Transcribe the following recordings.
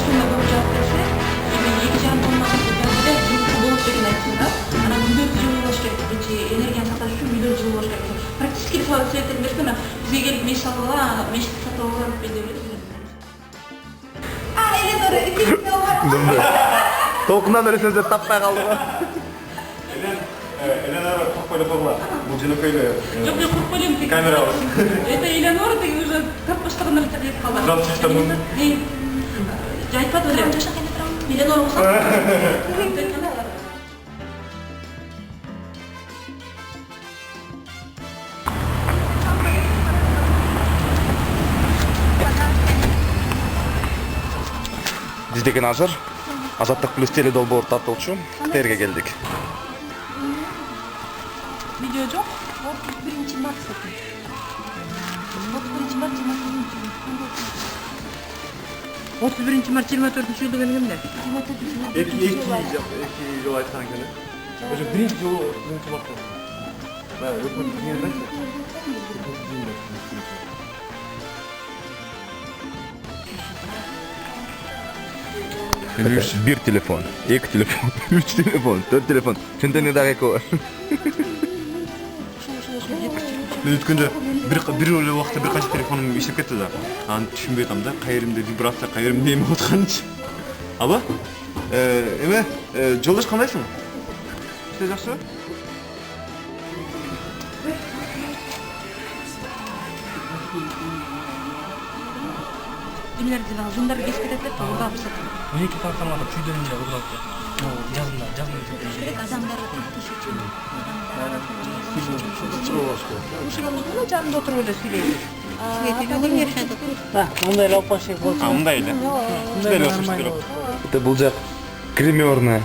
күндө көп жаап берсе, эми 2,5 тоннадан бери жылуу болот деген айтсаңдар, анан үйлөрдү жылуу болуш керек. Биринчи энергияны сакташ үчүн үйлөрдү жылуу болуш керек. Практически свет бербеске, бизге келип меш салып алган, мешти сатып алган бизде эле. Толкундан өресіңізді таппай қалды ма? Элеонора қорқпайлы қорла. Бұл жинокөйлі Жоқ, қорқпайлым. камера бар. Это Элеонора деген уже таппаштығын ілтіп қалды. Жан шештамын. Жайтпады өлем. Элеонора ұқсап. Биздеги Ажар Азаттык плюс теле долбоор тартуучу Кытайга келдик. Видео жоқ. 31 март сатып. 31 март 24 жыл деген кімде? 2 жыл айтқан екен. Уже бірінші жыл бірінші март. Ба, өкмөт дегенде. Bir telefon, 2 telefon, 3 telefon, 4 telefon. Сенден дагы эки бар. Өткөндө бир эле убакта бир канча телефонум иштеп кетти да. Аны түшүнбөй атам да, кайеримде вибрация, кайеримде эме атканчы. Аба? Эме, жолдош кандайсың? Işte жакшыбы? Демелерден жондар кесіп кетеді деп, орда бұсады. 12 тартамада күйдөрүндө урдапты. Жазында. Адамдарды тартыш үчүн. Ушуга жанында отуруп эле сүйлөйбүз. Мындай эле опашек болчу. Мындай эле. Мындай эле болуш керек. Это бул жак гримерная.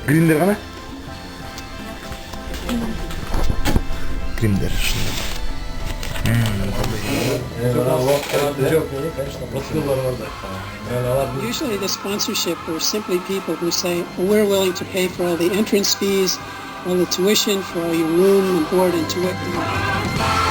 Гриндер кана? Гриндер. Usually the sponsorship are simply people who say, we're willing to pay for all the entrance fees, all the tuition, for all your room and board and tuition.